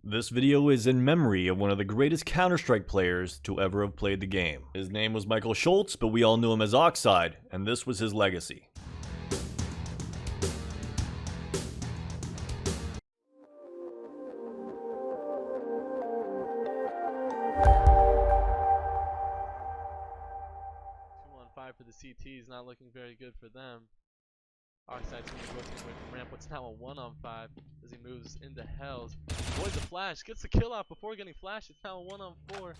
This video is in memory of one of the greatest Counter-Strike players to ever have played the game. His name was Michael Schultz, but we all knew him as Oxide, and this was his legacy. For the CT is not looking very good for them. Oxide's going to go away from ramp. What's now a 1-on-5 as he moves into Hells. Avoids the flash, gets the kill out before getting flashed. It's now a 1-on-4.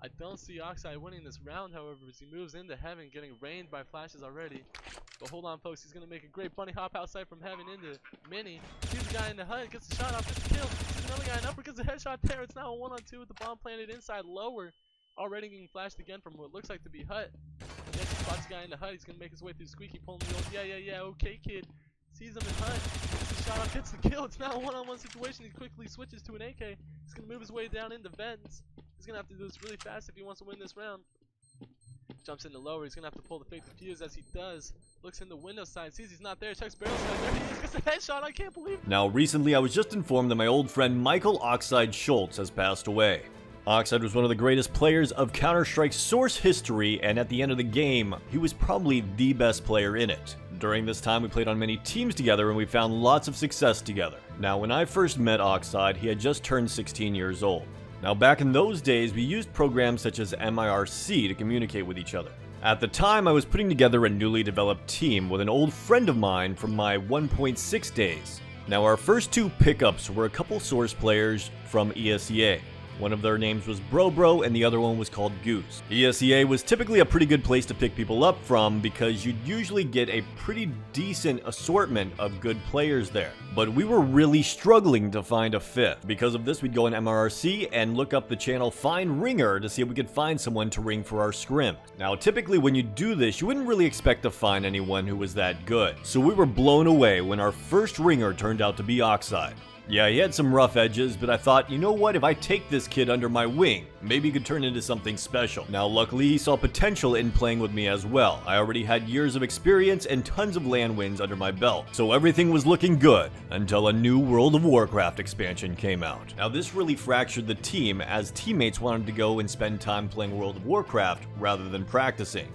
I don't see Oxide winning this round, however, as he moves into Heaven, getting rained by flashes already. But hold on, folks, he's going to make a great bunny hop outside from Heaven into Mini. Sees the guy in the hut, gets the shot off, gets the kill. Sees another guy in upper, gets a headshot there. It's now a 1-on-2 with the bomb planted inside lower. Already getting flashed again from what looks like to be hut. Next spots the guy in the hut. He's gonna make his way through Squeaky, pulling the old yeah, okay kid. Sees him in hut. Gets the shot off, gets the kill. It's now a one-on-one situation. He quickly switches to an AK. He's gonna move his way down into vents. He's gonna have to do this really fast if he wants to win this round. Jumps into lower. He's gonna have to pull the fake defuse as he does. Looks in the window side, sees he's not there, checks barrel side. There he is, gets a headshot. I can't believe it. Now, recently I was just informed that my old friend Michael Oxide Schultz has passed away. Oxide was one of the greatest players of Counter-Strike Source history, and at the end of the game, he was probably the best player in it. During this time, we played on many teams together and we found lots of success together. Now, when I first met Oxide, he had just turned 16 years old. Now, back in those days, we used programs such as MIRC to communicate with each other. At the time, I was putting together a newly developed team with an old friend of mine from my 1.6 days. Now, our first two pickups were a couple Source players from ESEA. One of their names was Bro and the other one was called Goose. ESEA was typically a pretty good place to pick people up from because you'd usually get a pretty decent assortment of good players there. But we were really struggling to find a fifth. Because of this, we'd go on MRC and look up the channel Find Ringer to see if we could find someone to ring for our scrim. Now, typically when you do this, you wouldn't really expect to find anyone who was that good. So we were blown away when our first ringer turned out to be Oxide. Yeah, he had some rough edges, but I thought, you know what, if I take this kid under my wing, maybe he could turn into something special. Now, luckily, he saw potential in playing with me as well. I already had years of experience and tons of LAN wins under my belt, so everything was looking good until a new World of Warcraft expansion came out. Now, this really fractured the team as teammates wanted to go and spend time playing World of Warcraft rather than practicing.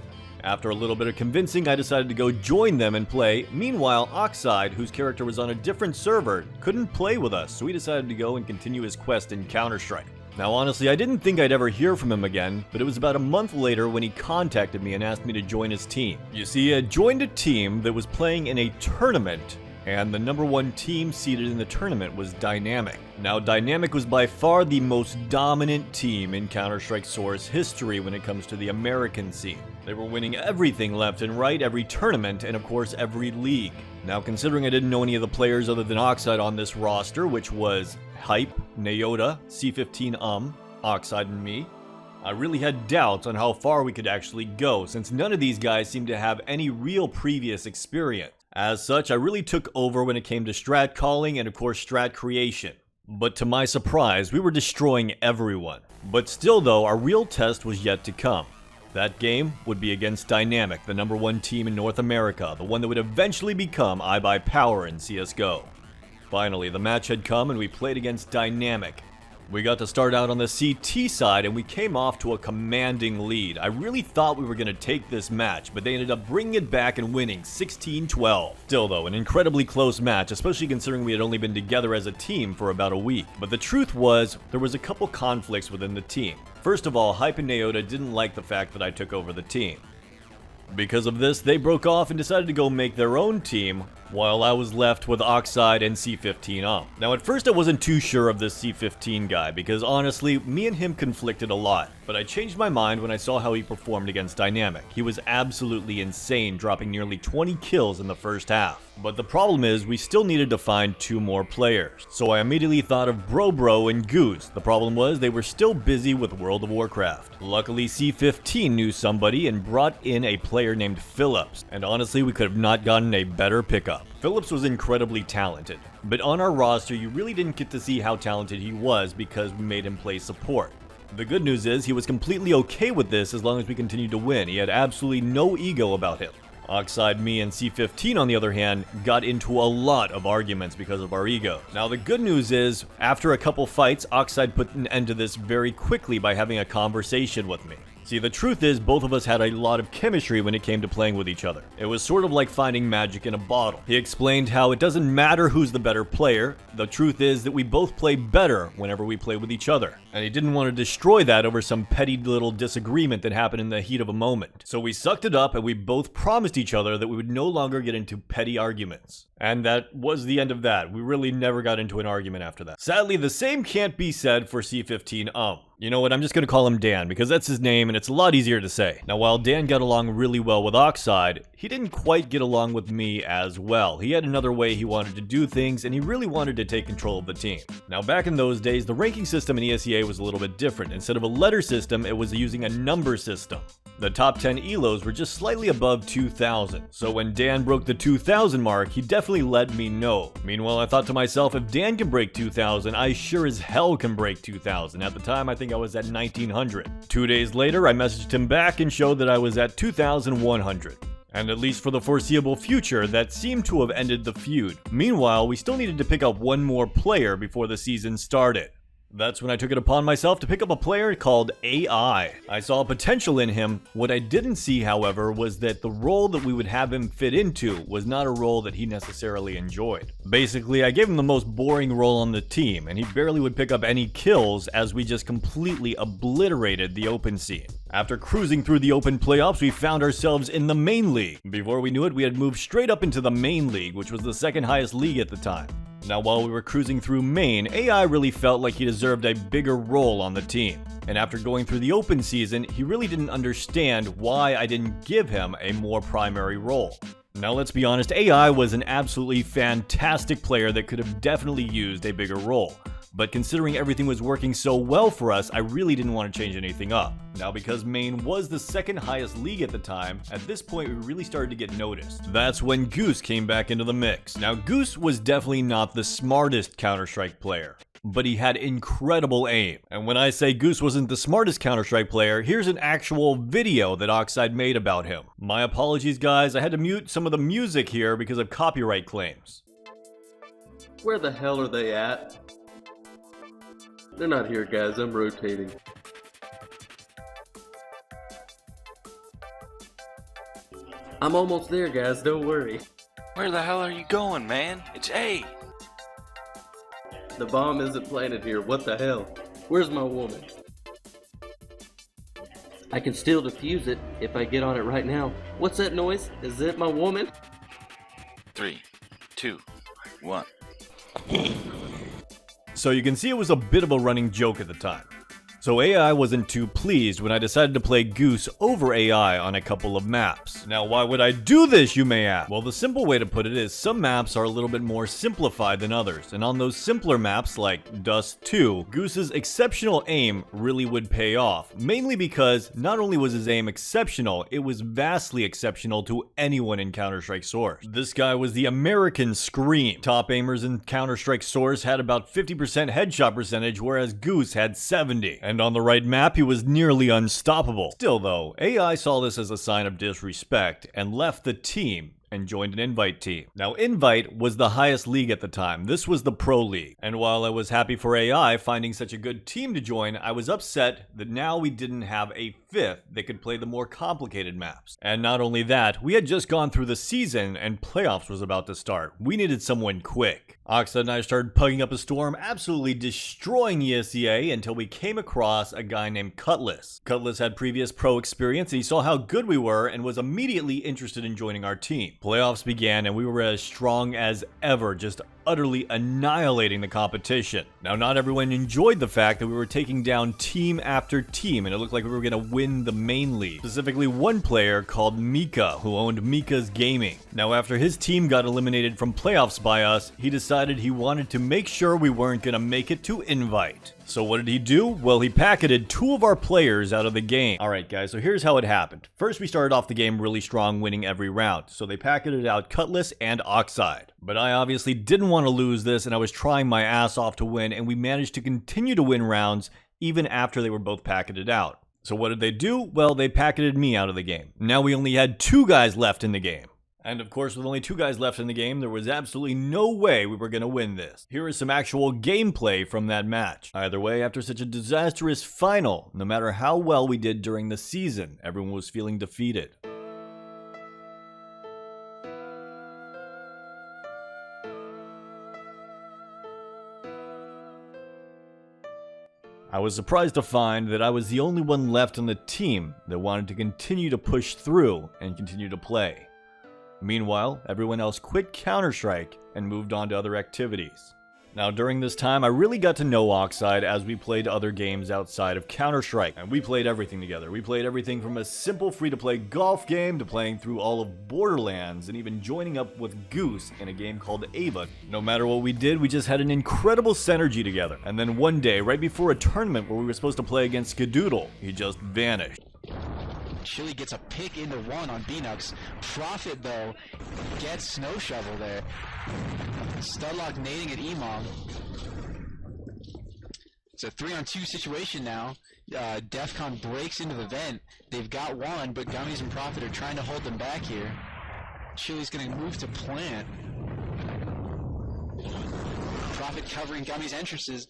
After a little bit of convincing, I decided to go join them and play. Meanwhile, Oxide, whose character was on a different server, couldn't play with us, so he decided to go and continue his quest in Counter-Strike. Now, honestly, I didn't think I'd ever hear from him again, but it was about a month later when he contacted me and asked me to join his team. You see, he had joined a team that was playing in a tournament, and the #1 team seeded in the tournament was Dynamic. Now, Dynamic was by far the most dominant team in Counter-Strike Source history when it comes to the American scene. They were winning everything left and right, every tournament, and of course every league. Now, considering I didn't know any of the players other than Oxide on this roster, which was Hype, Naota, C15 Oxide, and me, I really had doubts on how far we could actually go, since none of these guys seemed to have any real previous experience. As such, I really took over when it came to strat calling and of course strat creation. But to my surprise, we were destroying everyone. But still though, our real test was yet to come. That game would be against Dynamic, the #1 team in North America, the one that would eventually become iBuyPower in CSGO. Finally, the match had come and we played against Dynamic. We got to start out on the CT side and we came off to a commanding lead. I really thought we were going to take this match, but they ended up bringing it back and winning 16-12. Still though, an incredibly close match, especially considering we had only been together as a team for about a week. But the truth was, there was a couple conflicts within the team. First of all, Hype and Naota didn't like the fact that I took over the team. Because of this, they broke off and decided to go make their own team, while I was left with Oxide and C15 Now, at first I wasn't too sure of this C15 guy, because honestly, me and him conflicted a lot. But I changed my mind when I saw how he performed against Dynamic. He was absolutely insane, dropping nearly 20 kills in the first half. But the problem is, we still needed to find 2 more players. So I immediately thought of Bro and Goose. The problem was, they were still busy with World of Warcraft. Luckily, C15 knew somebody and brought in a player named Phillips. And honestly, we could have not gotten a better pickup. Phillips was incredibly talented. But on our roster, you really didn't get to see how talented he was because we made him play support. The good news is, he was completely okay with this as long as we continued to win. He had absolutely no ego about him. Oxide, me, and C15 on the other hand got into a lot of arguments because of our egos. Now the good news is, after a couple fights, Oxide put an end to this very quickly by having a conversation with me. See, the truth is, both of us had a lot of chemistry when it came to playing with each other. It was sort of like finding magic in a bottle. He explained how it doesn't matter who's the better player, the truth is that we both play better whenever we play with each other. And he didn't want to destroy that over some petty little disagreement that happened in the heat of a moment. So we sucked it up and we both promised each other that we would no longer get into petty arguments. And that was the end of that. We really never got into an argument after that. Sadly, the same can't be said for C15. You know what, I'm just gonna call him Dan because that's his name and it's a lot easier to say. Now while Dan got along really well with Oxide, he didn't quite get along with me as well. He had another way he wanted to do things and he really wanted to take control of the team. Now back in those days, the ranking system in ESEA was a little bit different. Instead of a letter system, it was using a number system. The top 10 ELOs were just slightly above 2,000. So when Dan broke the 2,000 mark, he definitely let me know. Meanwhile, I thought to myself, if Dan can break 2,000, I sure as hell can break 2,000. At the time, I think I was at 1,900. 2 days later, I messaged him back and showed that I was at 2,100. And at least for the foreseeable future, that seemed to have ended the feud. Meanwhile, we still needed to pick up one more player before the season started. That's when I took it upon myself to pick up a player called AI. I saw potential in him. What I didn't see, however, was that the role that we would have him fit into was not a role that he necessarily enjoyed. Basically, I gave him the most boring role on the team, and he barely would pick up any kills as we just completely obliterated the open scene. After cruising through the open playoffs, we found ourselves in the main league. Before we knew it, we had moved straight up into the main league, which was the second highest league at the time. Now, while we were cruising through main, AI really felt like he deserved a bigger role on the team. And after going through the open season, he really didn't understand why I didn't give him a more primary role. Now, let's be honest, AI was an absolutely fantastic player that could have definitely used a bigger role. But considering everything was working so well for us, I really didn't want to change anything up. Now, because Maine was the second highest league at the time, at this point we really started to get noticed. That's when Goose came back into the mix. Now, Goose was definitely not the smartest Counter-Strike player, but he had incredible aim. And when I say Goose wasn't the smartest Counter-Strike player, here's an actual video that Oxide made about him. My apologies, guys, I had to mute some of the music here because of copyright claims. Where the hell are they at? They're not here, guys. I'm rotating. I'm almost there, guys. Don't worry. Where the hell are you going, man? It's A. The bomb isn't planted here. What the hell? Where's my woman? I can still defuse it if I get on it right now. What's that noise? Is it my woman? 3, 2, 1. So you can see it was a bit of a running joke at the time. So AI wasn't too pleased when I decided to play Goose over AI on a couple of maps. Now, why would I do this, you may ask? Well, the simple way to put it is some maps are a little bit more simplified than others, and on those simpler maps like Dust 2, Goose's exceptional aim really would pay off, mainly because not only was his aim exceptional, it was vastly exceptional to anyone in Counter-Strike Source. This guy was the American Scream. Top aimers in Counter-Strike Source had about 50% headshot percentage, whereas Goose had 70. And on the right map, he was nearly unstoppable. Still though, AI saw this as a sign of disrespect and left the team and joined an Invite team. Now, Invite was the highest league at the time. This was the Pro League. And while I was happy for AI finding such a good team to join, I was upset that now we didn't have a fifth that could play the more complicated maps. And not only that, we had just gone through the season and playoffs was about to start. We needed someone quick. Oxide and I started pugging up a storm, absolutely destroying ESEA until we came across a guy named Cutlass. Cutlass had previous pro experience and he saw how good we were and was immediately interested in joining our team. Playoffs began and we were as strong as ever, just utterly annihilating the competition. Now, not everyone enjoyed the fact that we were taking down team after team and it looked like we were going to win the main league. Specifically one player called Mika, who owned Mika's Gaming. Now, after his team got eliminated from playoffs by us, he decided he wanted to make sure we weren't going to make it to Invite. So what did he do? Well, he packeted 2 of our players out of the game. Alright guys, so here's how it happened. First, we started off the game really strong, winning every round. So they packeted out Cutlass and Oxide. But I obviously didn't want to lose this and I was trying my ass off to win, and we managed to continue to win rounds even after they were both packeted out. So what did they do? Well, they packeted me out of the game. Now we only had 2 guys left in the game. And of course, with only 2 guys left in the game, there was absolutely no way we were going to win this. Here is some actual gameplay from that match. Either way, after such a disastrous final, no matter how well we did during the season, everyone was feeling defeated. I was surprised to find that I was the only one left on the team that wanted to continue to push through and continue to play. Meanwhile, everyone else quit Counter-Strike and moved on to other activities. Now during this time, I really got to know Oxide as we played other games outside of Counter-Strike, and we played everything together. We played everything from a simple free-to-play golf game to playing through all of Borderlands and even joining up with Goose in a game called Ava. No matter what we did, we just had an incredible synergy together. And then one day, right before a tournament where we were supposed to play against Skadoodle, he just vanished. Chili gets a pick into 1 on B-Nux. Profit, though, gets Snow Shovel there. Studlock nading at Emom. It's a 3-on-2 situation now. Defcon breaks into the vent. They've got 1, but Gummies and Profit are trying to hold them back here. Chili's going to move to plant. Profit covering Gummies' entrances.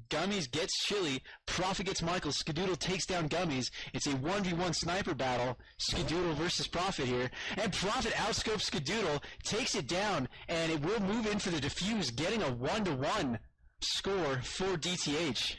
Gummies gets Chili. Profit gets Michael. Skadoodle takes down Gummies. It's a 1v1 sniper battle. Skadoodle versus Profit here. And Profit outscopes Skadoodle, takes it down, and it will move in for the defuse, getting a 1-1 score for DTH.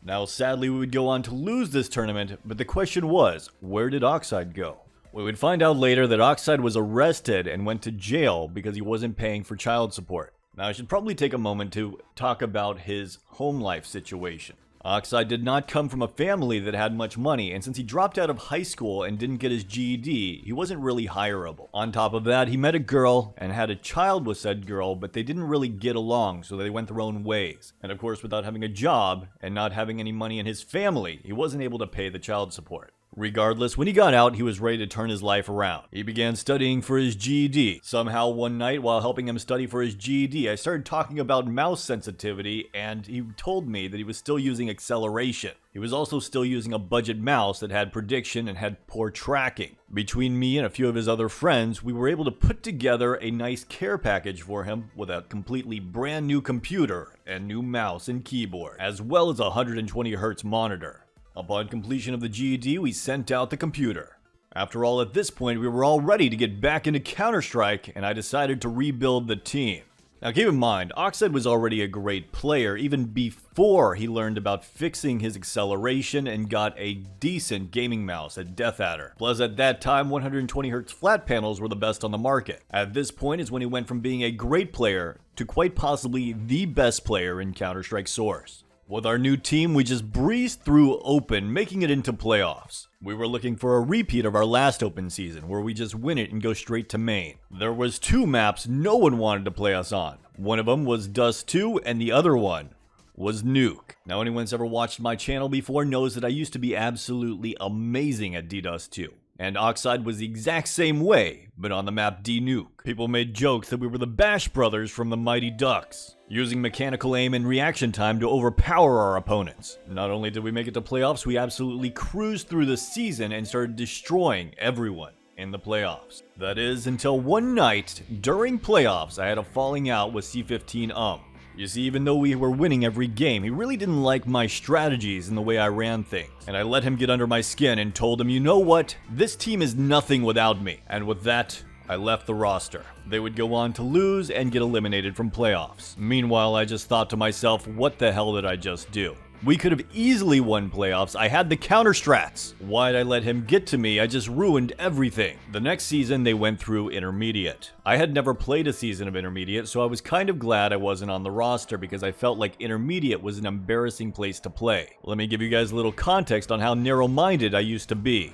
Now sadly we would go on to lose this tournament, but the question was, where did Oxide go? We would find out later that Oxide was arrested and went to jail because he wasn't paying for child support. Now I should probably take a moment to talk about his home life situation. Oxide did not come from a family that had much money, and since he dropped out of high school and didn't get his GED, he wasn't really hireable. On top of that, he met a girl and had a child with said girl, but they didn't really get along, so they went their own ways. And of course, without having a job and not having any money in his family, he wasn't able to pay the child support. Regardless, when he got out, he was ready to turn his life around. He began studying for his GED. Somehow one night, while helping him study for his GED, I started talking about mouse sensitivity, and he told me that he was still using acceleration. He was also still using a budget mouse that had prediction and had poor tracking. Between me and a few of his other friends, we were able to put together a nice care package for him with a completely brand new computer and new mouse and keyboard, as well as a 120 Hz monitor. Upon completion of the GED, we sent out the computer. After all, at this point, we were all ready to get back into Counter-Strike, and I decided to rebuild the team. Now keep in mind, Oxide was already a great player even before he learned about fixing his acceleration and got a decent gaming mouse at Death Adder. Plus at that time, 120 Hz flat panels were the best on the market. At this point is when he went from being a great player to quite possibly the best player in Counter-Strike Source. With our new team, we just breezed through Open, making it into playoffs. We were looking for a repeat of our last Open season, where we just win it and go straight to main. There was 2 maps no one wanted to play us on. One of them was Dust 2, and the other one was Nuke. Now anyone who's ever watched my channel before knows that I used to be absolutely amazing at D-Dust 2. And Oxide was the exact same way, but on the map D-Nuke. People made jokes that we were the Bash Brothers from the Mighty Ducks, using mechanical aim and reaction time to overpower our opponents. Not only did we make it to playoffs, we absolutely cruised through the season and started destroying everyone in the playoffs. That is, until one night, during playoffs, I had a falling out with C15 You see, even though we were winning every game, he really didn't like my strategies and the way I ran things. And I let him get under my skin and told him, you know what? This team is nothing without me. And with that, I left the roster. They would go on to lose and get eliminated from playoffs. Meanwhile, I just thought to myself, what the hell did I just do? We could have easily won playoffs. I had the counter strats. Why'd I let him get to me? I just ruined everything. The next season, they went through Intermediate. I had never played a season of Intermediate, so I was kind of glad I wasn't on the roster because I felt like Intermediate was an embarrassing place to play. Let me give you guys a little context on how narrow-minded I used to be.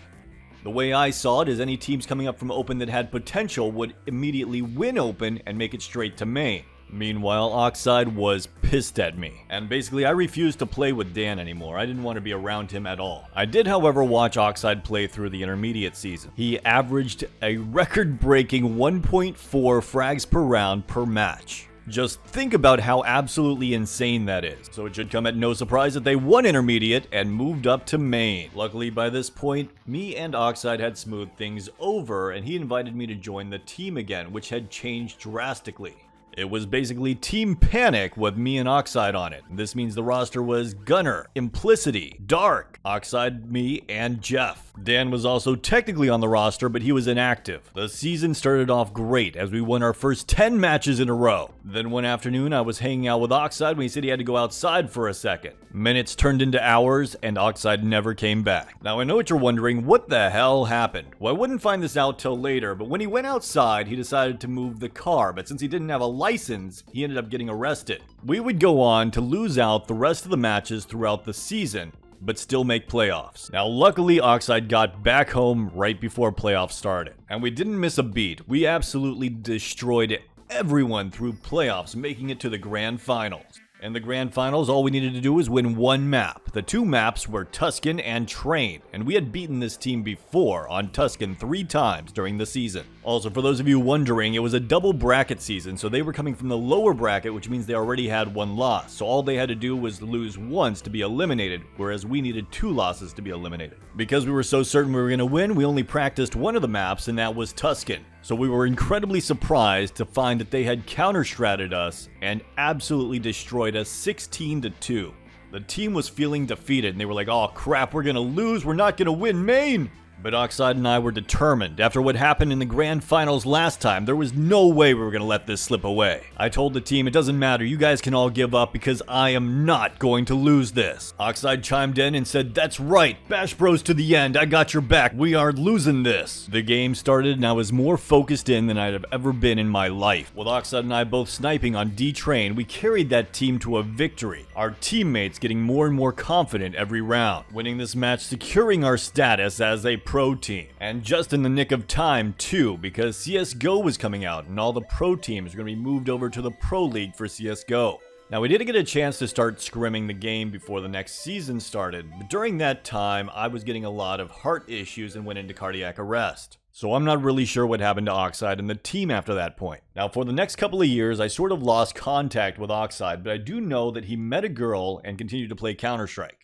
The way I saw it is any teams coming up from Open that had potential would immediately win Open and make it straight to main. Meanwhile, Oxide was pissed at me, and basically I refused to play with Dan anymore. I didn't want to be around him at all. I did, however, watch Oxide play through the Intermediate season. He averaged a record-breaking 1.4 frags per round per match. Just think about how absolutely insane that is. So it should come at no surprise that they won Intermediate and moved up to Main. Luckily, by this point, me and Oxide had smoothed things over, and he invited me to join the team again, which had changed drastically. It was basically Team Panic with me and Oxide on it. This means the roster was Gunner, Implicity, Dark, Oxide, me, and Jeff. Dan was also technically on the roster, but he was inactive. The season started off great as we won our first 10 matches in a row. Then one afternoon I was hanging out with Oxide when he said he had to go outside for a second. Minutes turned into hours and Oxide never came back. Now I know what you're wondering, what the hell happened? Well, I wouldn't find this out till later, but when he went outside he decided to move the car, but since he didn't have a license, he ended up getting arrested. We would go on to lose out the rest of the matches throughout the season, but still make playoffs. Now luckily Oxide got back home right before playoffs started, and we didn't miss a beat. We absolutely destroyed everyone through playoffs, making it to the grand finals. In the grand finals, all we needed to do was win one map. The two maps were Tuscan and Train, and we had beaten this team before on Tuscan 3 times during the season. Also, for those of you wondering, it was a double bracket season, so they were coming from the lower bracket, which means they already had 1 loss. So all they had to do was lose once to be eliminated, whereas we needed 2 losses to be eliminated. Because we were so certain we were going to win, we only practiced one of the maps, and that was Tuscan. So we were incredibly surprised to find that they had counter-stratted us and absolutely destroyed us 16-2. The team was feeling defeated and they were like, oh crap, we're gonna lose, we're not gonna win Main. But Oxide and I were determined. After what happened in the grand finals last time, there was no way we were going to let this slip away. I told the team, it doesn't matter, you guys can all give up because I am not going to lose this. Oxide chimed in and said, that's right, Bash Bros to the end, I got your back, we aren't losing this. The game started and I was more focused in than I'd have ever been in my life. With Oxide and I both sniping on D-Train, we carried that team to a victory. Our teammates getting more and more confident every round, winning this match, securing our status as a pro team. And just in the nick of time too, because CSGO was coming out and all the pro teams were going to be moved over to the Pro League for CSGO. Now we didn't get a chance to start scrimming the game before the next season started, but during that time I was getting a lot of heart issues and went into cardiac arrest. So I'm not really sure what happened to Oxide and the team after that point. Now for the next couple of years I sort of lost contact with Oxide, but I do know that he met a girl and continued to play Counter-Strike.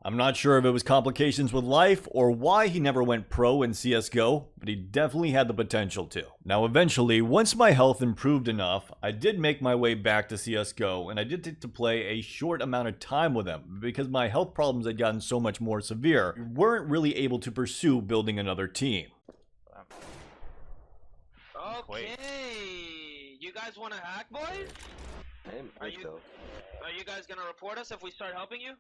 I'm not sure if it was complications with life or why he never went pro in CSGO, but he definitely had the potential to. Now eventually, once my health improved enough, I did make my way back to CSGO and I did get to play a short amount of time with him because my health problems had gotten so much more severe, we weren't really able to pursue building another team. Okay, you guys want to hack, boys? Are you guys gonna report us if we start helping you?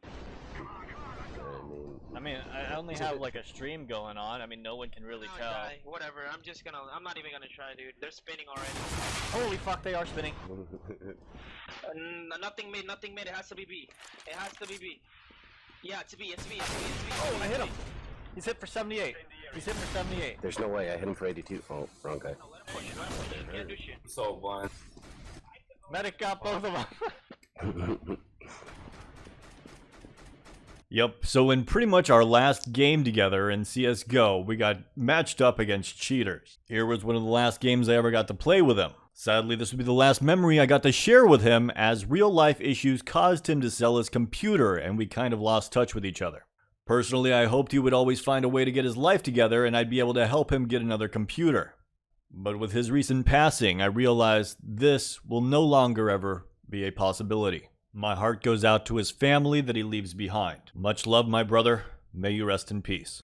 I mean, I only have like a stream going on. I mean, no one can really tell. Guy, whatever. I'm not even gonna try, dude. They're spinning already. Holy fuck, they are spinning. Nothing made. It has to be B. It has to be B. Yeah, it's B. It's B. Oh, I hit him. He's hit for 78. He's hit for 78. There's no way. I hit him for 82. Oh, wrong guy. Can't do shit. So blind. Medic got both of them. Yep, so in pretty much our last game together in CSGO, we got matched up against cheaters. Here was one of the last games I ever got to play with him. Sadly, this would be the last memory I got to share with him, as real-life issues caused him to sell his computer, and we kind of lost touch with each other. Personally, I hoped he would always find a way to get his life together, and I'd be able to help him get another computer. But with his recent passing, I realized this will no longer ever be a possibility. My heart goes out to his family that he leaves behind. Much love, my brother. May you rest in peace.